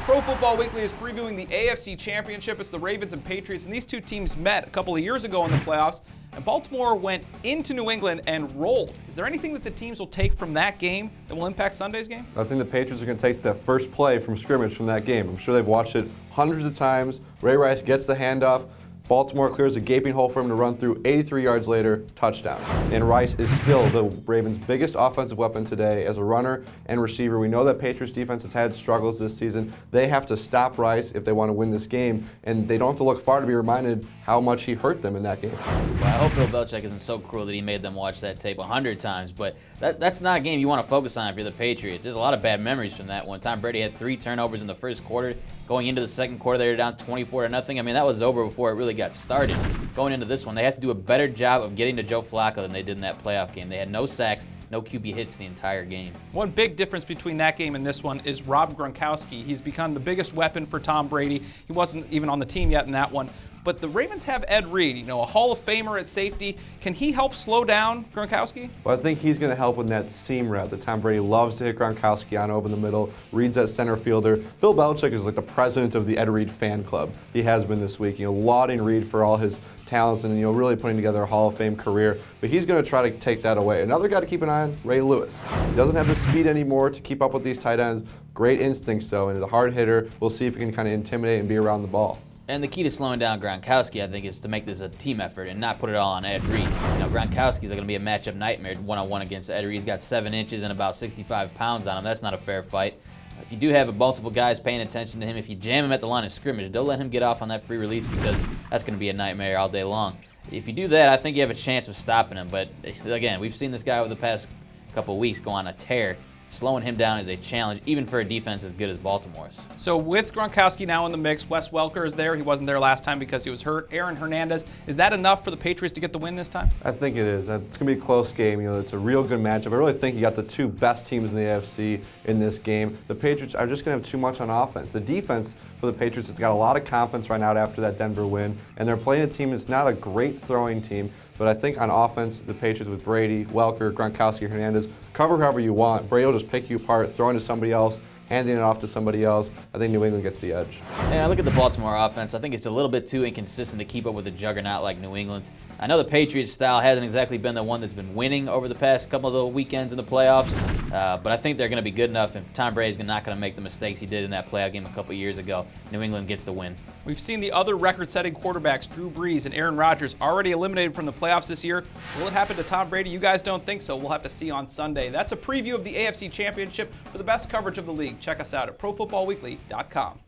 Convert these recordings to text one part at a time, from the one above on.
Pro Football Weekly is previewing the AFC Championship. It's the Ravens and Patriots, and these two teams met a couple of years ago in the playoffs, and Baltimore went into New England and rolled. Is there anything that the teams will take from that game that will impact Sunday's game? I think the Patriots are going to take the first play from scrimmage from that game. I'm sure they've watched it hundreds of times. Ray Rice gets the handoff. Baltimore clears a gaping hole for him to run through. 83 yards later, touchdown. And Rice is still the Ravens' biggest offensive weapon today as a runner and receiver. We know that Patriots defense has had struggles this season. They have to stop Rice if they want to win this game, and they don't have to look far to be reminded how much he hurt them in that game. Well, I hope Bill Belichick isn't so cruel that he made them watch that tape 100 times, but that's not a game you want to focus on if you're the Patriots. There's a lot of bad memories from that one. Tom Brady had 3 turnovers in the first quarter. Going into the second quarter, they were down 24-0. I mean, that was over before it really got started. Going into this one, they have to do a better job of getting to Joe Flacco than they did in that playoff game. They had no sacks, no QB hits the entire game. One big difference between that game and this one is Rob Gronkowski. He's become the biggest weapon for Tom Brady. He wasn't even on the team yet in that one. But the Ravens have Ed Reed, a Hall of Famer at safety. Can he help slow down Gronkowski? Well, I think he's going to help in that seam route that Tom Brady loves to hit Gronkowski on over the middle. Reed's that center fielder. Bill Belichick is like the president of the Ed Reed fan club. He has been this week, lauding Reed for all his talents and really putting together a Hall of Fame career. But he's going to try to take that away. Another guy to keep an eye on, Ray Lewis. He doesn't have the speed anymore to keep up with these tight ends. Great instincts though, and he's a hard hitter. We'll see if he can kind of intimidate and be around the ball. And the key to slowing down Gronkowski, I think, is to make this a team effort and not put it all on Ed Reed. Gronkowski's going to be a matchup nightmare one-on-one against Ed Reed. He's got 7 inches and about 65 pounds on him. That's not a fair fight. If you do have multiple guys paying attention to him, if you jam him at the line of scrimmage, don't let him get off on that free release because that's going to be a nightmare all day long. If you do that, I think you have a chance of stopping him. But again, we've seen this guy over the past couple of weeks go on a tear. Slowing him down is a challenge, even for a defense as good as Baltimore's. So with Gronkowski now in the mix, Wes Welker is there. He wasn't there last time because he was hurt. Aaron Hernandez, is that enough for the Patriots to get the win this time? I think it is. It's going to be a close game. It's a real good matchup. I really think you got the 2 best teams in the AFC in this game. The Patriots are just going to have too much on offense. The defense for the Patriots has got a lot of confidence right now after that Denver win, and they're playing a team that's not a great throwing team. But I think on offense, the Patriots with Brady, Welker, Gronkowski, Hernandez, cover however you want. Brady will just pick you apart, throw into somebody else, handing it off to somebody else. I think New England gets the edge. And I look at the Baltimore offense. I think it's a little bit too inconsistent to keep up with a juggernaut like New England's. I know the Patriots' style hasn't exactly been the one that's been winning over the past couple of the weekends in the playoffs, but I think they're going to be good enough, and Tom Brady's not going to make the mistakes he did in that playoff game a couple years ago. New England gets the win. We've seen the other record-setting quarterbacks, Drew Brees and Aaron Rodgers, already eliminated from the playoffs this year. Will it happen to Tom Brady? You guys don't think so. We'll have to see on Sunday. That's a preview of the AFC Championship. For the best coverage of the league, check us out at ProFootballWeekly.com.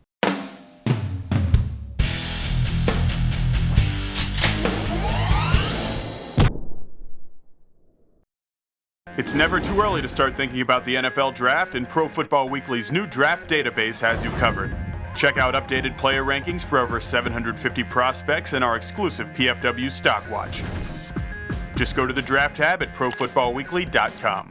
It's never too early to start thinking about the NFL Draft, and Pro Football Weekly's new draft database has you covered. Check out updated player rankings for over 750 prospects and our exclusive PFW Stock Watch. Just go to the Draft tab at ProFootballWeekly.com.